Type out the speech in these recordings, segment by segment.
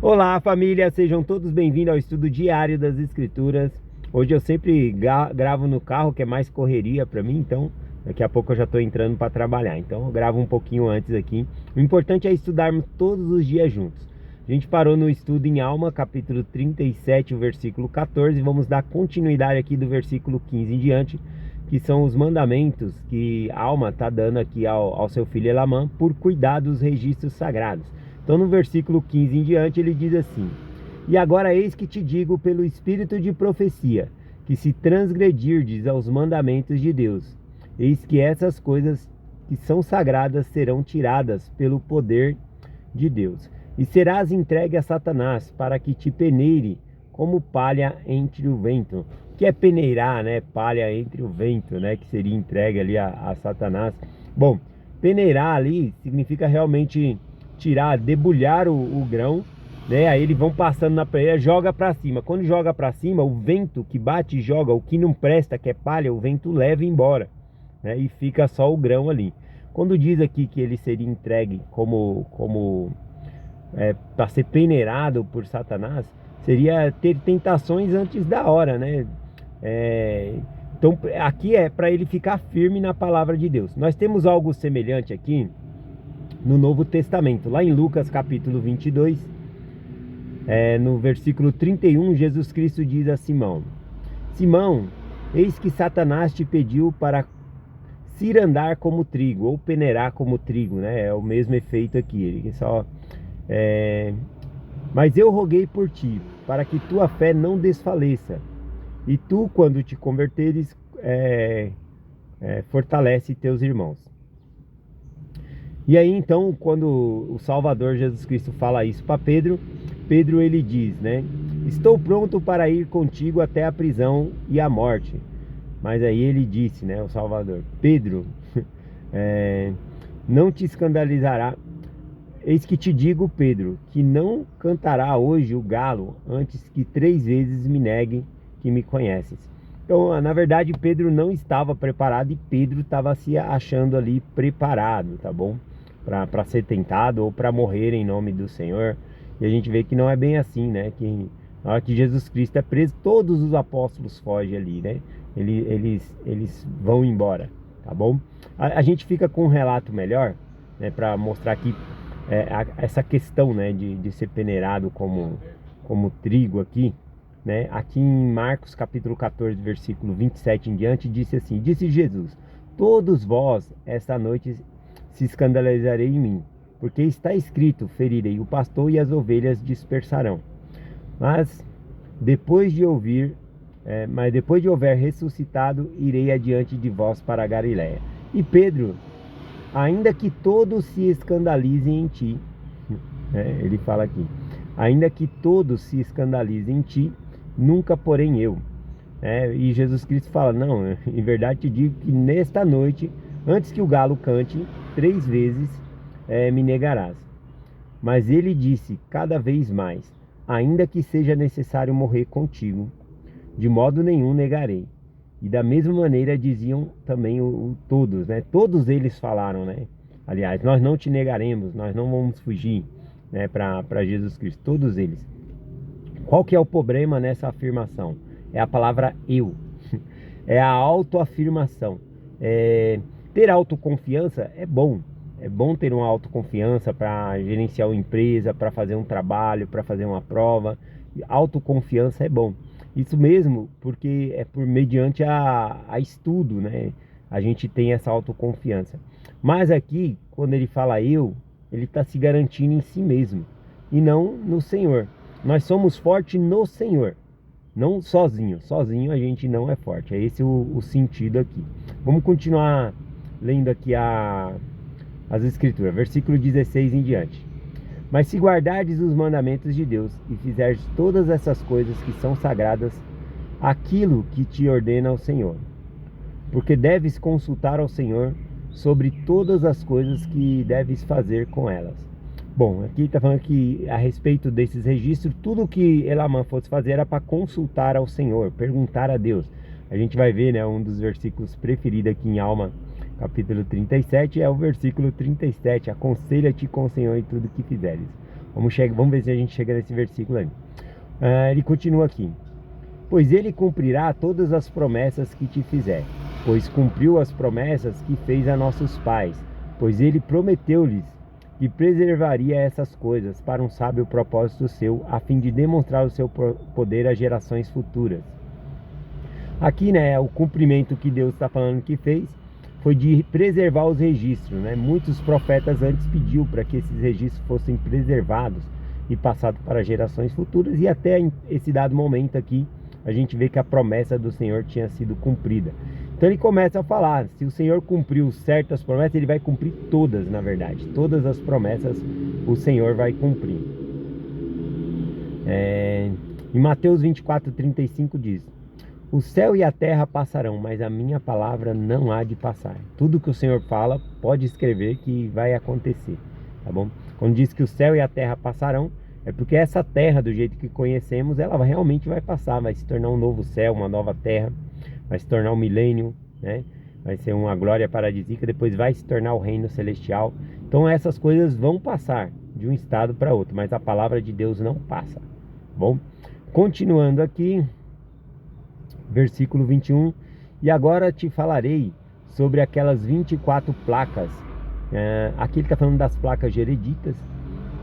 Olá, família, sejam todos bem-vindos ao estudo diário das Escrituras. Hoje eu sempre gravo no carro, que é mais correria para mim, então daqui a pouco eu já estou entrando para trabalhar. Então eu gravo um pouquinho antes aqui. O importante é estudarmos todos os dias juntos. A gente parou no estudo em Alma, capítulo 37, o versículo 14. Vamos dar continuidade aqui do versículo 15 em diante, que são os mandamentos que Alma está dando aqui ao seu filho Elamã por cuidar dos registros sagrados. Então no versículo 15 em diante ele diz assim: E agora eis que te digo pelo espírito de profecia, que se transgredirdes aos mandamentos de Deus, eis que essas coisas que são sagradas serão tiradas pelo poder de Deus, e serás entregue a Satanás para que te peneire como palha entre o vento. O que é peneirar, né? Palha entre o vento, né? Que seria entregue ali a Satanás. Bom, peneirar ali significa realmente tirar, debulhar o grão, né? Aí eles vão passando na peneira, joga para cima. Quando joga para cima, o vento que bate e joga o que não presta, que é palha, o vento leva embora, né? E fica só o grão ali. Quando diz aqui que ele seria entregue para ser peneirado por Satanás, seria ter tentações antes da hora, né? Então aqui é para ele ficar firme na palavra de Deus. Nós temos algo semelhante aqui no Novo Testamento, lá em Lucas capítulo 22, no versículo 31, Jesus Cristo diz a Simão: Simão, eis que Satanás te pediu para cirandar como trigo, ou peneirar como trigo, né? É o mesmo efeito aqui, ele só... Mas eu roguei por ti, para que tua fé não desfaleça, e tu, quando te converteres, fortalece teus irmãos. E aí então, quando o Salvador Jesus Cristo fala isso para Pedro, Pedro ele diz, né? Estou pronto para ir contigo até a prisão e a morte. Mas aí ele disse, né, o Salvador: Pedro, não te escandalizará. Eis que te digo, Pedro, que não cantará hoje o galo antes que 3 vezes me negue que me conheces. Então, na verdade, Pedro não estava preparado e Pedro estava se achando ali preparado, tá bom? Para ser tentado ou para morrer em nome do Senhor. E a gente vê que não é bem assim, né? Que na hora que Jesus Cristo é preso, todos os apóstolos fogem ali, né? Eles vão embora, tá bom? A gente fica com um relato melhor, né? Para mostrar aqui essa questão, né? De ser peneirado como trigo aqui, né? Aqui em Marcos capítulo 14, versículo 27 em diante, disse assim: Disse Jesus: Todos vós esta noite se escandalizarei em mim, porque está escrito: ferirei o pastor e as ovelhas dispersarão. Mas depois de houver ressuscitado, irei adiante de vós para a Galiléia. E Pedro, ainda que todos se escandalizem em ti, ele fala aqui, ainda que todos se escandalizem em ti, nunca porém eu. E Jesus Cristo fala: não, em verdade te digo que nesta noite, antes que o galo cante, 3 vezes me negarás. Mas ele disse cada vez mais: ainda que seja necessário morrer contigo, de modo nenhum negarei. E da mesma maneira diziam também todos, né? Todos eles falaram, né? Aliás, nós não te negaremos, nós não vamos fugir, né? Para Jesus Cristo, todos eles. Qual que é o problema nessa afirmação? É a palavra eu. É a autoafirmação. Ter autoconfiança é bom. É bom ter uma autoconfiança para gerenciar uma empresa, para fazer um trabalho, para fazer uma prova. Autoconfiança é bom. Isso mesmo, porque é mediante a estudo, né? A gente tem essa autoconfiança. Mas aqui, quando ele fala eu, ele está se garantindo em si mesmo e não no Senhor. Nós somos fortes no Senhor, não sozinho. Sozinho a gente não é forte. É esse o sentido aqui. Vamos continuar lendo aqui as Escrituras, versículo 16 em diante. Mas se guardardes os mandamentos de Deus e fizerdes todas essas coisas que são sagradas, aquilo que te ordena o Senhor, porque deves consultar ao Senhor sobre todas as coisas que deves fazer com elas. Bom, aqui está falando que a respeito desses registros, tudo que Elamã fosse fazer era para consultar ao Senhor, perguntar a Deus. A gente vai ver, né, um dos versículos preferidos aqui em Alma, capítulo 37, é o versículo 37, aconselha-te com o Senhor em tudo que fizeres. Vamos ver se a gente chega nesse versículo aí. Ele continua aqui. Pois ele cumprirá todas as promessas que te fizer, pois cumpriu as promessas que fez a nossos pais, pois ele prometeu-lhes que preservaria essas coisas para um sábio propósito seu, a fim de demonstrar o seu poder às gerações futuras. Aqui, né, o cumprimento que Deus está falando que fez foi de preservar os registros, né? Muitos profetas antes pediu para que esses registros fossem preservados e passados para gerações futuras, e até esse dado momento aqui a gente vê que a promessa do Senhor tinha sido cumprida. Então ele começa a falar, se o Senhor cumpriu certas promessas, ele vai cumprir todas, na verdade. Todas as promessas o Senhor vai cumprir. Em Mateus 24:35 diz: o céu e a terra passarão, mas a minha palavra não há de passar. Tudo que o Senhor fala, pode escrever que vai acontecer, tá bom? Quando diz que o céu e a terra passarão, é porque essa terra, do jeito que conhecemos, ela realmente vai passar, vai se tornar um novo céu, uma nova terra, vai se tornar um milênio, né? Vai ser uma glória paradisíaca, depois vai se tornar o reino celestial. Então essas coisas vão passar de um estado para outro, mas a palavra de Deus não passa, tá bom? Continuando aqui, versículo 21, e agora te falarei sobre aquelas 24 placas. Aqui ele está falando das placas jereditas,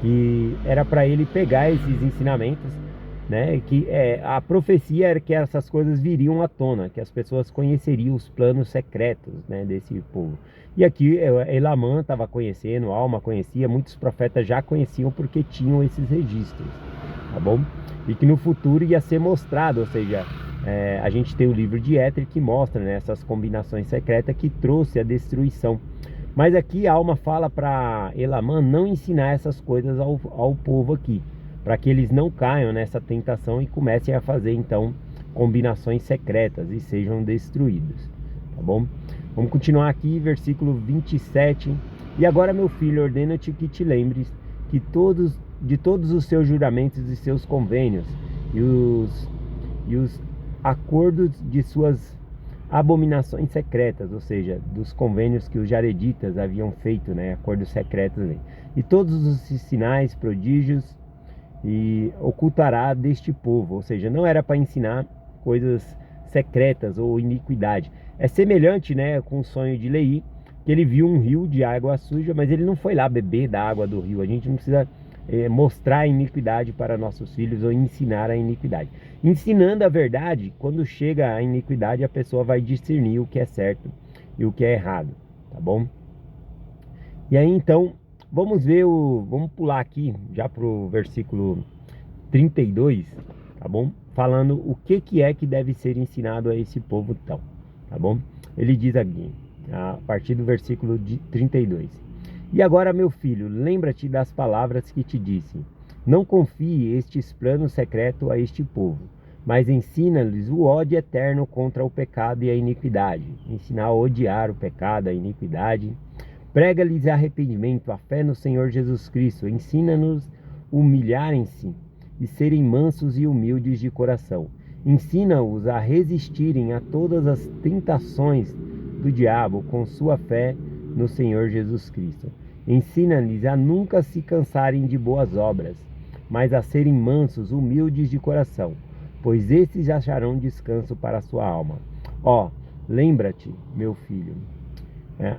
que era para ele pegar esses ensinamentos, né? Que a profecia era que essas coisas viriam à tona, que as pessoas conheceriam os planos secretos, né, desse povo. E aqui Elamã estava conhecendo, Alma conhecia, muitos profetas já conheciam porque tinham esses registros, tá bom? E que no futuro ia ser mostrado, ou seja, a gente tem o livro de Éter que mostra, né, essas combinações secretas que trouxe a destruição. Mas aqui a Alma fala para Elamã não ensinar essas coisas ao povo aqui, para que eles não caiam nessa tentação e comecem a fazer então combinações secretas e sejam destruídos, tá bom? Vamos continuar aqui, versículo 27. E agora, meu filho, ordeno-te que te lembres que de todos os seus juramentos e seus convênios e os acordos de suas abominações secretas, ou seja, dos convênios que os jareditas haviam feito, né, acordos secretos ali. E todos os sinais, prodígios, e ocultará deste povo, ou seja, não era para ensinar coisas secretas ou iniquidade. É semelhante, né, com o sonho de Leí, que ele viu um rio de água suja, mas ele não foi lá beber da água do rio. A gente não precisa mostrar a iniquidade para nossos filhos ou ensinar a iniquidade. Ensinando a verdade, quando chega a iniquidade, a pessoa vai discernir o que é certo e o que é errado, tá bom? E aí então, vamos pular aqui já para o versículo 32, tá bom? Falando o que é que deve ser ensinado a esse povo então, tá bom? Ele diz aqui, a partir do versículo 32. E agora, meu filho, lembra-te das palavras que te disse. Não confie estes planos secretos a este povo, mas ensina-lhes o ódio eterno contra o pecado e a iniquidade. Ensinar a odiar o pecado, a iniquidade. Prega-lhes arrependimento, a fé no Senhor Jesus Cristo. Ensina-nos humilharem-se e serem mansos e humildes de coração. Ensina-os a resistirem a todas as tentações do diabo com sua fé no Senhor Jesus Cristo. Ensina-lhes a nunca se cansarem de boas obras, mas a serem mansos, humildes de coração, pois esses acharão descanso para a sua alma. Lembra-te, meu filho,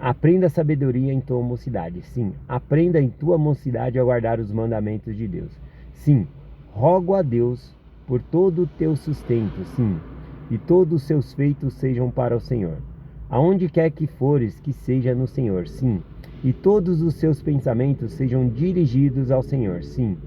aprenda a sabedoria em tua mocidade. Sim, aprenda em tua mocidade a guardar os mandamentos de Deus. Sim, rogo a Deus por todo o teu sustento, sim, e todos os seus feitos sejam para o Senhor. Aonde quer que fores, que seja no Senhor, sim, e todos os seus pensamentos sejam dirigidos ao Senhor, sim,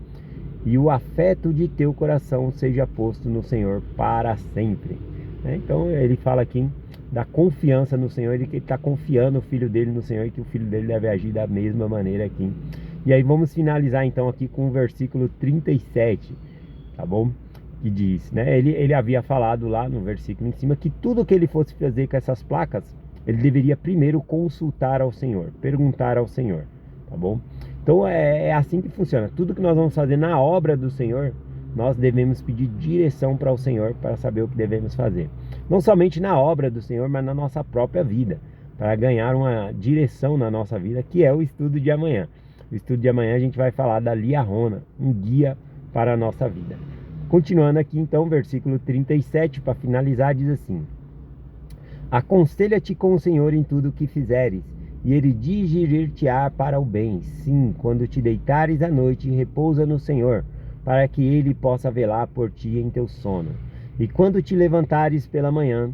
e o afeto de teu coração seja posto no Senhor para sempre. Então ele fala aqui da confiança no Senhor, de que ele está confiando o filho dele no Senhor e que o filho dele deve agir da mesma maneira aqui. E aí vamos finalizar então aqui com o versículo 37, tá bom? Que diz, né? Ele havia falado lá no versículo em cima que tudo que ele fosse fazer com essas placas, ele deveria primeiro consultar ao Senhor, perguntar ao Senhor, tá bom? Então é assim que funciona. Tudo que nós vamos fazer na obra do Senhor, nós devemos pedir direção para o Senhor para saber o que devemos fazer. Não somente na obra do Senhor, mas na nossa própria vida, para ganhar uma direção na nossa vida, que é o estudo de amanhã. O estudo de amanhã a gente vai falar da Liahona, um guia para a nossa vida. Continuando aqui então, versículo 37, para finalizar, diz assim: aconselha-te com o Senhor em tudo o que fizeres, e ele dirigir-te-á para o bem. Sim, quando te deitares à noite, repousa no Senhor, para que ele possa velar por ti em teu sono. E quando te levantares pela manhã,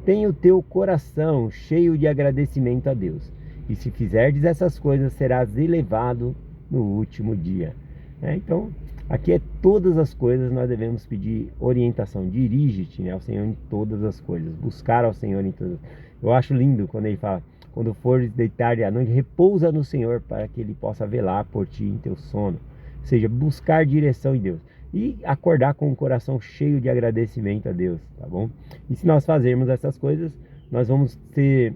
tenha o teu coração cheio de agradecimento a Deus. E se fizerdes essas coisas, serás elevado no último dia. Então, aqui é todas as coisas, nós devemos pedir orientação. Dirige-te, ao Senhor em todas as coisas. Buscar ao Senhor em todas. Eu acho lindo quando ele fala: quando fores deitar à noite, repousa no Senhor, para que ele possa velar por ti em teu sono. Ou seja, buscar direção em Deus. E acordar com o coração cheio de agradecimento a Deus, tá bom? E se nós fazermos essas coisas, nós vamos ser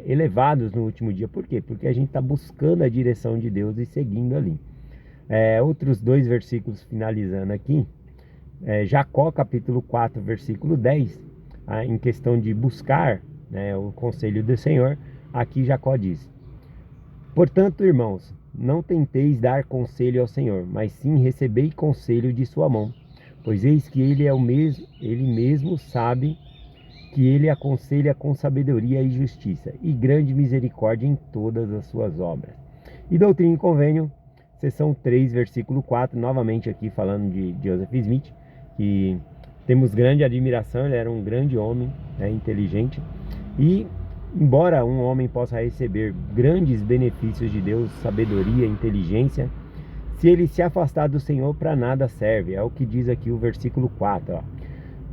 elevados no último dia. Por quê? Porque a gente está buscando a direção de Deus e seguindo ali. Outros dois versículos finalizando aqui. Jacó capítulo 4, versículo 10, em questão de buscar, o conselho do Senhor. Aqui Jacó diz: portanto, irmãos, não tenteis dar conselho ao Senhor, mas sim recebei conselho de sua mão, pois eis que ele mesmo sabe que ele aconselha com sabedoria e justiça, e grande misericórdia em todas as suas obras. E Doutrina e Convênio, seção 3, versículo 4, novamente aqui falando de Joseph Smith, que temos grande admiração. Ele era um grande homem, inteligente, e embora um homem possa receber grandes benefícios de Deus, sabedoria, inteligência, se ele se afastar do Senhor, para nada serve. É o que diz aqui o versículo 4.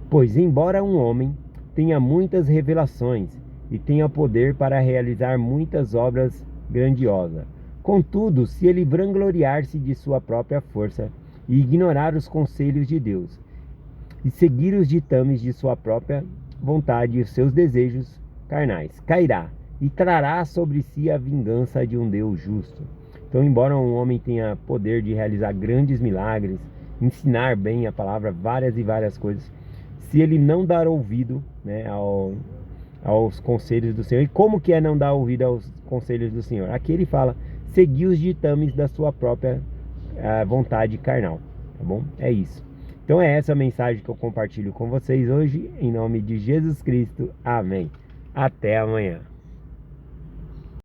Pois embora um homem tenha muitas revelações e tenha poder para realizar muitas obras grandiosas, contudo, se ele vangloriar-se de sua própria força e ignorar os conselhos de Deus, e seguir os ditames de sua própria vontade e os seus desejos carnais, cairá e trará sobre si a vingança de um Deus justo. Então, embora um homem tenha poder de realizar grandes milagres, ensinar bem a palavra, várias e várias coisas, se ele não dar ouvido, aos conselhos do Senhor. E como que é não dar ouvido aos conselhos do Senhor? Aqui ele fala: seguir os ditames da sua própria vontade carnal, tá bom? É isso. Então é essa a mensagem que eu compartilho com vocês hoje, em nome de Jesus Cristo. Amém. Até amanhã.